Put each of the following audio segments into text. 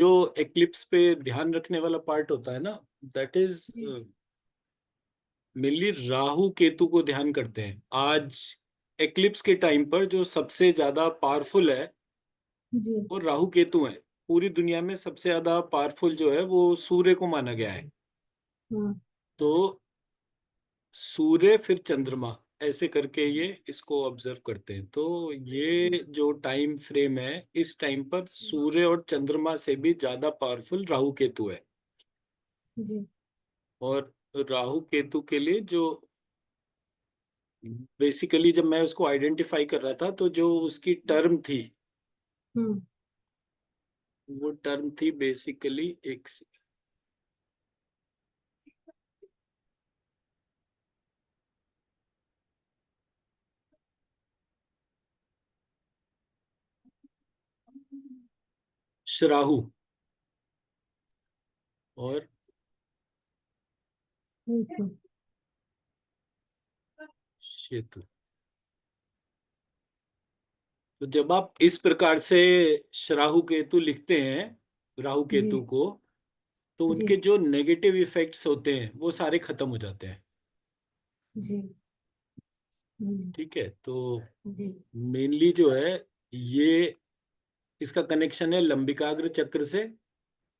जो एक्लिप्स पे ध्यान रखने वाला पार्ट होता है ना, दैट इज जी मेनली राहु केतु को ध्यान करते हैं। आज एक्लिप्स के टाइम पर जो सबसे ज्यादा पावरफुल है जी। वो राहु केतु है। पूरी दुनिया में सबसे ज्यादा पावरफुल जो है वो सूर्य को माना गया है। हाँ तो सूर्य फिर चंद्रमा, ऐसे करके ये इसको ऑब्जर्व करते हैं। तो जी ये जो टाइम फ्रेम है, इस टाइम पर सूर्य और चंद्रमा से भी ज्यादा पावरफुल राहु केतु है। जी और राहु केतु के लिए जो बेसिकली जब मैं उसको आइडेंटिफाई कर रहा था, तो जो उसकी टर्म थी, हम्म वो टर्म थी बेसिकली एक शराहु और ठीक है। केतु। तो जब आप इस प्रकार से शराहु केतु लिखते हैं, राहु जी केतु को, तो जी उनके जो नेगेटिव इफेक्ट्स होते हैं वो सारे खत्म हो जाते हैं। जी ठीक है। तो जी मेनली जो है ये, इसका कनेक्शन है लंबिकाग्र चक्र से,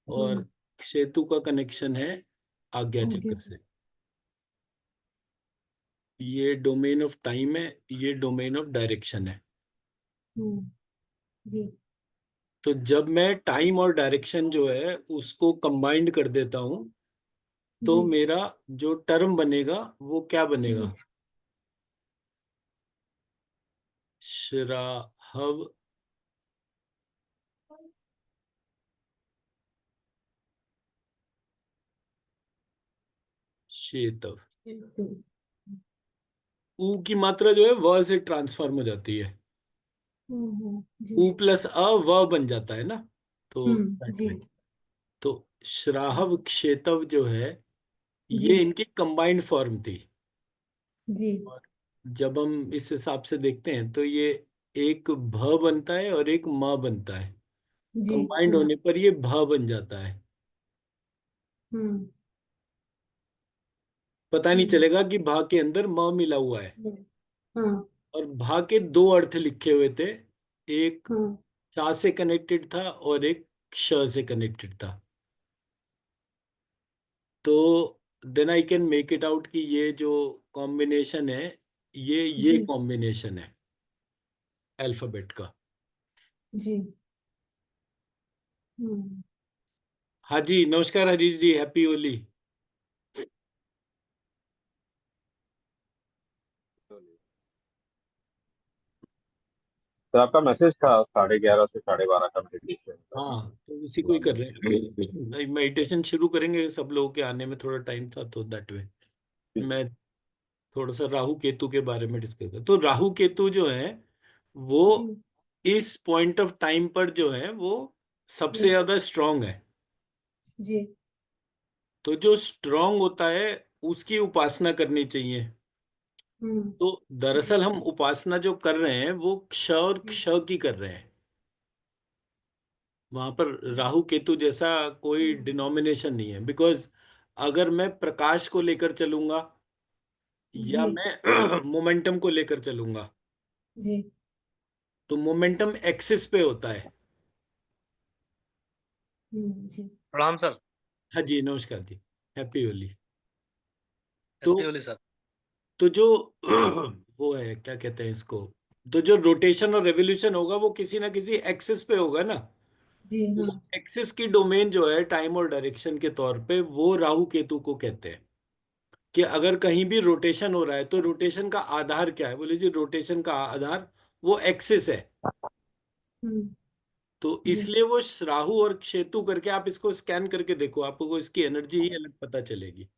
और हाँ केतु का कनेक्शन है आज्ञा आगे चक्र से। ये डोमेन ऑफ टाइम है, ये डोमेन ऑफ डायरेक्शन है। जी तो जब मैं टाइम और डायरेक्शन जो है उसको कंबाइंड कर देता हूं, तो जी मेरा जो टर्म बनेगा वो क्या जी बनेगा? श्राहव शेतव। जी ऊ की मात्रा जो है व से ट्रांसफॉर्म हो जाती है। जी ऊ प्लस अ व बन जाता है ना। तो दैट जी वे। तो श्राहव क्षेतव जो है, जी ये इनकी कंबाइंड फॉर्म थी। जी और जब हम इस हिसाब से देखते हैं तो ये एक भ बनता है और एक म बनता है। जी कंबाइंड हाँ होने पर ये भ बन जाता है। हम्म पता नहीं हम्म चलेगा कि भा के अंदर म मिला हुआ है। हाँ और भा के दो अर्थ लिखे हुए थे, एक हाँ शा से कनेक्टेड था और एक श से कनेक्टेड था। तो then I can make it out कि ये जो कॉम्बिनेशन है, ये जी कॉम्बिनेशन है अल्फाबेट का। जी हम्म हाँ जी, नमस्कार हरीश जी, हैप्पी होली। तो आपका मैसेज था 11:30 से 12:30 का मेडिटेशन का। हाँ, तो इसी को ही कर रहे हैं। मेडिटेशन शुरू करेंगे, सब लोगों के आने में थोड़ा टाइम था, तो दैट वे मैं थोड़ा सा राहु केतु के बारे में डिस्कस कर। तो राहु केतु जो है वो जी इस पॉइंट ऑफ टाइम पर जो है वो सबसे जी ज्यादा स्ट्रांग है। जी तो जो स्ट्रांग होता है उसकी उपासना करनी चाहिए। हम्म तो जी दरअसल हम उपासना जो कर रहे हैं वो क्ष और जी क्ष की कर रहे हैं। वहां पर राहु केतु जैसा कोई डिनोमिनेशन नहीं है। बिकॉज अगर मैं प्रकाश को लेकर चलूंगा जी या मैं मोमेंटम को लेकर चलूंगा, जी तो मोमेंटम एक्सिस पे होता है। जी प्रणाम सर। हाँ जी, नमस्कार जी, हैप्पी होली। तो हैप्पी होली सर। तो जो वो है, क्या कहते हैं इसको, तो जो रोटेशन और रेवोल्यूशन होगा वो किसी ना किसी एक्सिस पे होगा ना। जी हाँ एक्सिस की डोमेन जो है टाइम और डायरेक्शन के तौर पे, वो राहु केतु को कहते हैं। कि अगर कहीं भी रोटेशन हो रहा है तो रोटेशन का आधार क्या है? बोले जी, रोटेशन का आधार वो एक्सिस है। हम्म तो जी इसलिए वो राहु और केतु करके आप इसको स्कैन करके देखो, आपको इसकी एनर्जी ही अलग पता चलेगी।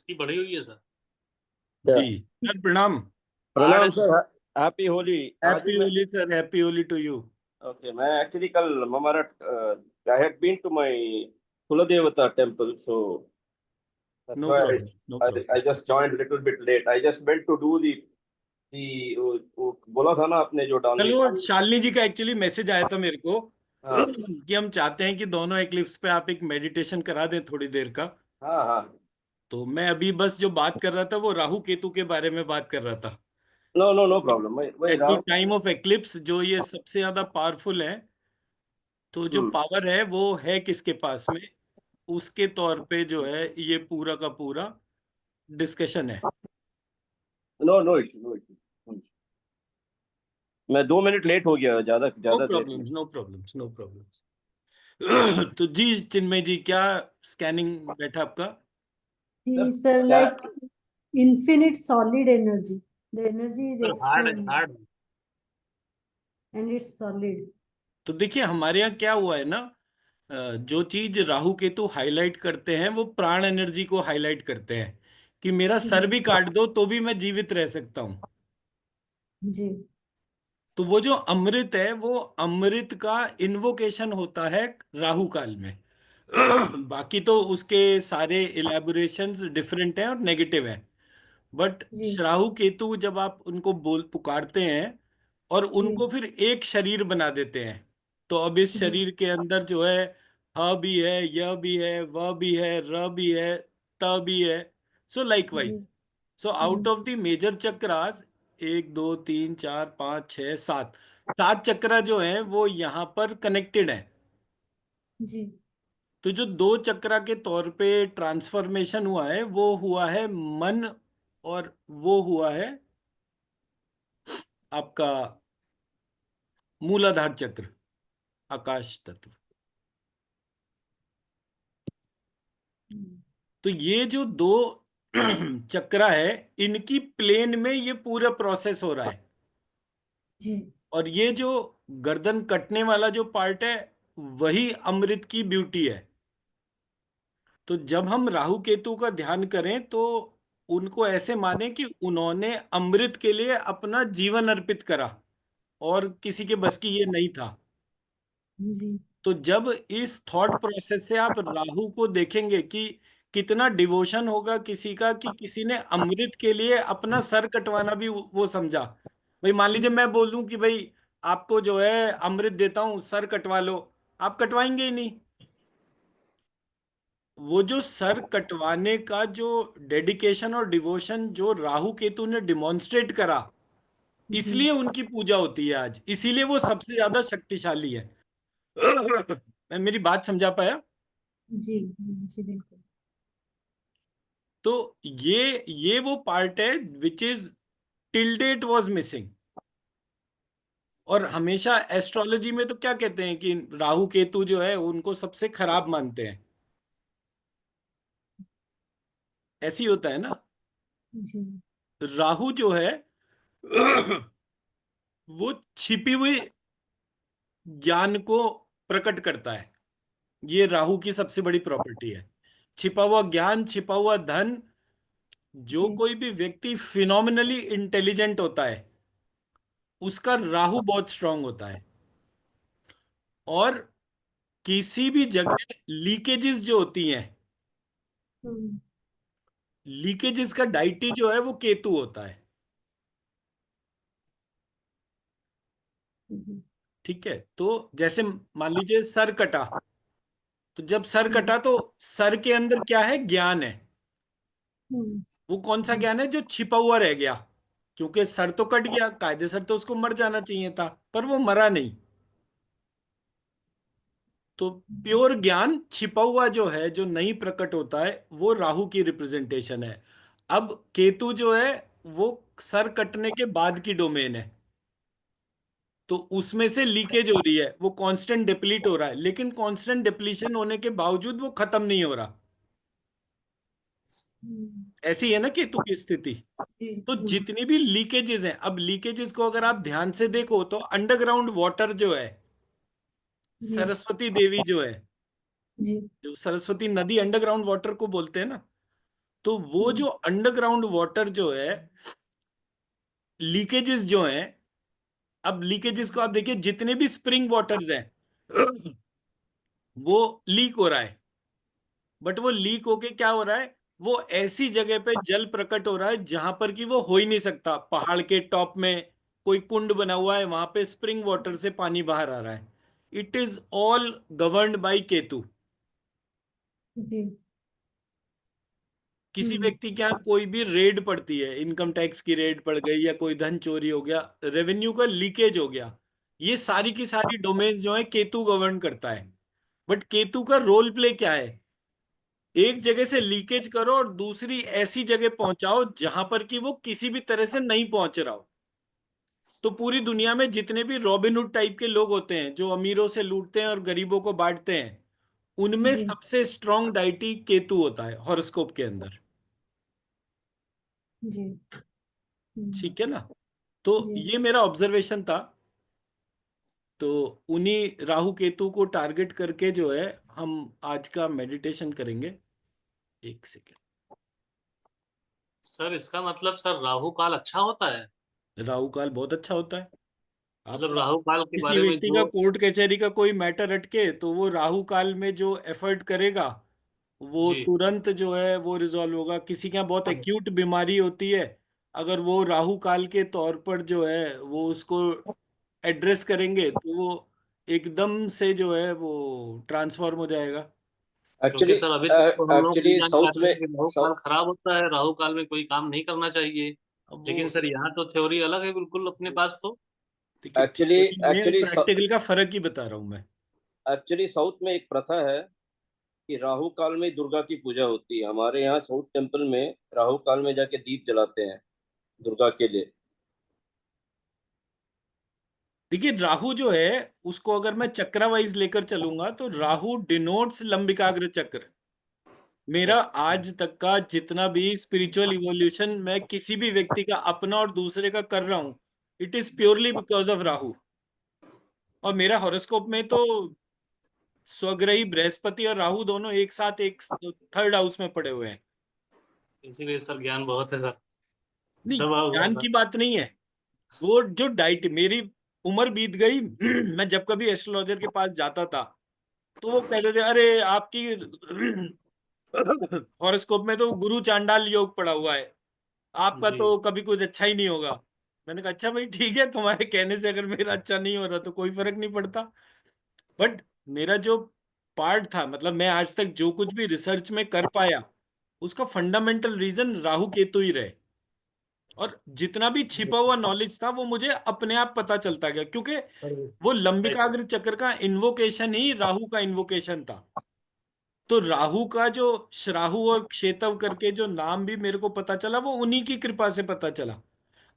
इसकी बढ़ी हुई है सर। जी सर, प्रणाम। प्रणाम सर, हैप्पी होली। आज हैप्पी मैं Holi sir, happy Holi to you. Okay, मैं एक्चुअली कल ममारट I had been to my kuldevta temple, so that's no why problem, no problem. I just joined a little bit late. I just went to do वो बोला था ना आपने जो डालनी कल वो थी। शालिनी जी का एक्चुअली मैसेज आया था मेरे को हाँ कि हम चाहते हैं कि दोनों एक्लिप्स पे आप एक मेडिटेशन करा दें थोड़ी देर का। हाँ हाँ। तो मैं अभी बस जो बात कर रहा था वो राहु केतु के बारे में बात कर रहा था। नो नो नो प्रॉब्लम, वही at the Rahul. Time of eclipse जो ये सबसे ज्यादा पावरफुल है, तो जो हम्म। पावर है वो है किसके पास में, उसके तौर पे जो है ये पूरा का पूरा डिस्कशन है। No no issue, no issue. मैं 2 मिनट लेट हो गया, ज्यादा नो ज्यादा देर नहीं। Problems, no problems, no problems. तो जी चिन्मय जी, क्या स्कैनिंग बैठा आपका? सर sir, क्या? like infinite solid energy. The energy is sir hard है, expanding hard. and it's solid. तो देखिए हमारे यहाँ क्या हुआ है ना, जो चीज राहु केतु हाईलाइट करते हैं वो प्राण एनर्जी को हाईलाइट करते हैं, कि मेरा सर जी भी काट दो तो भी मैं जीवित रह सकता हूँ। जी तो वो जो अमृत है वो अमृत का इन्वोकेशन होता है राहु काल में। बाकी तो उसके सारे इलेबोरेशंस डिफरेंट हैं और नेगेटिव हैं, बट जी राहु केतु जब आप उनको बोल पुकारते हैं और जी उनको फिर एक शरीर बना देते हैं, तो अब इस जी शरीर के अंदर जो है ह भी है, य भी है, व भी है, र भी है, त भी है। सो जी लाइकवाइज, सो आउट जी of the major chakras, 1 2 3 4 5 6 7, 7 chakra जो हैं वो यहाँ पर कनेक्टेड है। जी तो जो 2 चक्रा के तौर पे ट्रांसफॉर्मेशन हुआ है वो हुआ है मन, और वो हुआ है आपका मूलाधार चक्र, आकाश तत्व। हम्म, तो ये जो दो चक्रा है, इनकी प्लेन में ये पूरा प्रोसेस हो रहा है। जी और ये जो गर्दन कटने वाला जो पार्ट है, वही अमृत की ब्यूटी है। तो जब हम राहु केतु का ध्यान करें तो उनको ऐसे माने कि उन्होंने अमृत के लिए अपना जीवन अर्पित करा, और किसी के बस की ये नहीं था। जी तो जब इस थॉट प्रोसेस से आप राहु को देखेंगे कि कितना डिवोशन होगा किसी का, कि किसी ने अमृत के लिए अपना सर कटवाना भी वो समझा। भाई मान लीजिए मैं बोल दूं कि भाई आपको जो है अमृत देता हूं, सर कटवा लो, आप कटवाएंगे ही नहीं। वो जो सर कटवाने का जो डेडिकेशन और डिवोशन जो राहु केतु ने डिमॉन्स्ट्रेट करा, जी इसलिए उनकी पूजा होती है आज, इसीलिए वो सबसे ज्यादा शक्तिशाली है। मैं मेरी बात समझा पाया? जी जी बिल्कुल। तो ये वो पार्ट है which is till date was missing. और हमेशा एस्ट्रोलॉजी में तो क्या कहते हैं कि राहु केतु जो है उनको सबसे खराब मानते हैं। ऐसी होता है ना। जी राहु जो है वो छिपी हुई ज्ञान को प्रकट करता है। ये राहु की सबसे बड़ी प्रॉपर्टी है, छिपा हुआ ज्ञान, छिपा हुआ धन। जो जी कोई भी व्यक्ति फिनोमिनली इंटेलिजेंट होता है, उसका राहु बहुत स्ट्रांग होता है। और किसी भी जगह लीकेजेस जो होती हैं, हम्म, लीकेजेस का डाइटी जो है वो केतु होता है। हम्म, ठीक है, तो जैसे मान लीजिए सर कटा, तो जब सर हम्म, कटा तो सर के अंदर क्या है, ज्ञान है। हम्म, वो कौन सा ज्ञान है, जो छिपा हुआ रह गया। क्योंकि सर तो कट गया, कायदे सर तो उसको मर जाना चाहिए था, पर वो मरा नहीं। तो प्योर ज्ञान छिपा हुआ जो है, जो नहीं प्रकट होता है, वो राहु की रिप्रेजेंटेशन है। अब केतु जो है वो सर कटने के बाद की डोमेन है। तो उसमें से लीकेज हो रही है, वो कांस्टेंट डिप्लीट हो रहा है, लेकिन कांस्टेंट डिप्लीशन होने के बावजूद वो खत्म नहीं हो रहा। हम्म, ऐसी है ना केतु की स्थिति। जी तो जितनी भी लीकेजेस हैं, अब लीकेजेस को अगर आप ध्यान से देखो तो अंडरग्राउंड वाटर जो है, जी सरस्वती देवी जो है, जी जो सरस्वती नदी अंडरग्राउंड वाटर को बोलते हैं ना, तो वो जो अंडरग्राउंड वाटर जो है, लीकेजेस जो हैं, अब लीकेजेस को आप देखिए, जितने भी स्प्रिंग वाटर्स हैं वो लीक हो रहा है, बट वो लीक होके क्या हो रहा है, वो ऐसी जगह पे जल प्रकट हो रहा है जहां पर कि वो हो ही नहीं सकता। पहाड़ के टॉप में कोई कुंड बना हुआ है, वहां पे स्प्रिंग वाटर से पानी बाहर आ रहा है। It is all governed by Ketu. जी। किसी व्यक्ति के यहाँ कोई भी रेड पड़ती है, इनकम टैक्स की रेड पड़ गई या कोई धन चोरी हो गया, रेवेन्यू का लीकेज हो गया, ये सारी की सारी डोमेन जो है केतु गवर्न करता है। बट केतु का रोल प्ले क्या है, एक जगह से लीकेज करो और दूसरी ऐसी जगह पहुंचाओ जहां पर कि वो किसी भी तरह से नहीं पहुंच रहा हो। तो पूरी दुनिया में जितने भी रॉबिनहुड टाइप के लोग होते हैं, जो अमीरों से लूटते हैं और गरीबों को बांटते हैं, उनमें जी। सबसे स्ट्रांग डाइटी केतु होता है हॉरोस्कोप के अंदर। जी। ठीक है ना? तो जी। ये मेरा ऑब्जर्वेशन था। तो उन्हीं राहु केतु को टारगेट करके जो है हम आज का मेडिटेशन करेंगे। एक सेकेंड। सर इसका मतलब सर राहु काल अच्छा होता है? राहु काल बहुत अच्छा होता है। मतलब आपका राहु काल के किसी बारे में व्यक्ति का जो कोर्ट कचहरी का कोई मैटर अटके तो वो राहु काल में जो एफर्ट करेगा वो जी तुरंत जो है वो रिजॉल्व होगा। किसी के यहाँ बहुत एक्यूट बीमारी होती है, अगर वो राहु काल के तौर पर जो है वो उसको एड्रेस करेंगे तो वो एकदम से जो है वो ट्रांसफॉर्म हो जाएगा। क्योंकि एक्चुअली सर अभी तक तो हम लोग ये एक्चुअली जान के साउथ आते में हैं कि राहु काल खराब होता है, राहु काल में कोई काम नहीं करना चाहिए। अब वो लेकिन सर यहाँ तो थ्योरी अलग है बिल्कुल अपने पास तो। देखिए, एक्चुअली थ्योरी में और एक्चुअली प्रैक्टिकल का फर्क ही बता रहा हूं मैं। एक्चुअली साउथ में एक प्रथा है कि राहु काल में दुर्गा की पूजा होती है। हमारे यहाँ साउथ टेम्पल में राहु काल में जाके दीप जलाते हैं दुर्गा के लिए। देखिए, राहु जो है उसको अगर मैं चक्र वाइज लेकर चलूंगा तो राहु डिनोट्स लंबिकाग्र चक्र। मेरा आज तक का जितना भी स्पिरिचुअल इवोल्यूशन मैं किसी भी व्यक्ति का अपना और दूसरे का कर रहा हूं, it is purely because of Rahu. और मेरा हॉरोस्कोप में तो स्वग्रही बृहस्पति और राहु दोनों एक साथ एक थर्ड हाउस में पड़े हुए हैं। इसीलिए सर ज्ञान बहुत है सर, नहीं, दबा हुआ ज्ञान था। की बात नहीं है। वो जो डाइट, मेरी उम्र बीत गई मैं जब कभी एस्ट्रोलॉजर के पास जाता था तो वो कहते थे, अरे आपकी हॉरोस्कोप में तो गुरु चांडाल योग पड़ा हुआ है, आपका जी तो कभी कुछ अच्छा ही नहीं होगा। मैंने कहा, अच्छा भाई ठीक है, तुम्हारे कहने से अगर मेरा अच्छा नहीं हो रहा तो कोई फर्क नहीं पड़ता। बट मेरा जो पार्ट था, मतलब मैं आज तक जो कुछ भी रिसर्च में कर पाया, उसका फंडामेंटल रीजन राहु केतु ही रहे। और जितना भी छिपा हुआ नॉलेज था वो मुझे अपने आप पता चलता गया, क्योंकि वो लंबिकाग्र चक्र का इन्वोकेशन ही राहु का इन्वोकेशन था। तो राहु का जो श्राहु और क्षेतव करके जो नाम भी मेरे को पता चला, वो उन्हीं की कृपा से पता चला।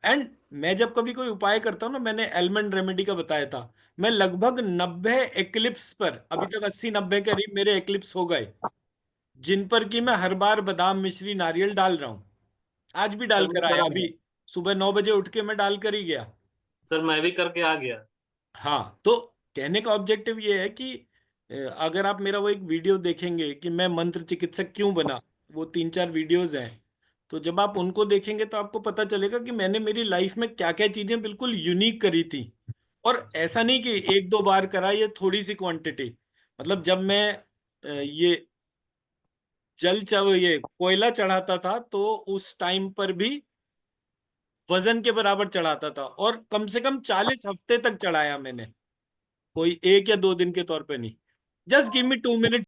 एंड मैं जब कभी कोई उपाय करता हूँ ना, मैंने एलमंड रेमेडी का बताया था, मैं लगभग 90 एक्लिप्स पर, अभी तक 80-90 के करीब मेरे एक्लिप्स हो गए, जिन पर कि मैं हर बार बादाम मिश्री नारियल डाल रहा हूँ। आज भी सर डाल मैं कर आया, करा अभी सुबह 9 बजे उठ के मैं डाल कर ही गया। सर मैं भी करके आ गया। हाँ, तो कहने का ऑब्जेक्टिव ये है कि अगर आप मेरा वो एक वीडियो देखेंगे कि मैं मंत्र चिकित्सक क्यों बना, वो 3-4 वीडियोज हैं, तो जब आप उनको देखेंगे तो आपको पता चलेगा कि मैंने मेरी लाइफ में क्या क्या चीजें बिल्कुल यूनिक करी थी। और ऐसा नहीं कि 1-2 बार करा, ये थोड़ी सी क्वांटिटी। मतलब जब मैं ये ये कोयला चढ़ाता था तो उस टाइम पर भी वजन के बराबर चढ़ाता था, और कम से कम 40 हफ्ते तक चढ़ाया मैंने, कोई 1 या 2 दिन के तौर पे नहीं। Just give me 2 minute.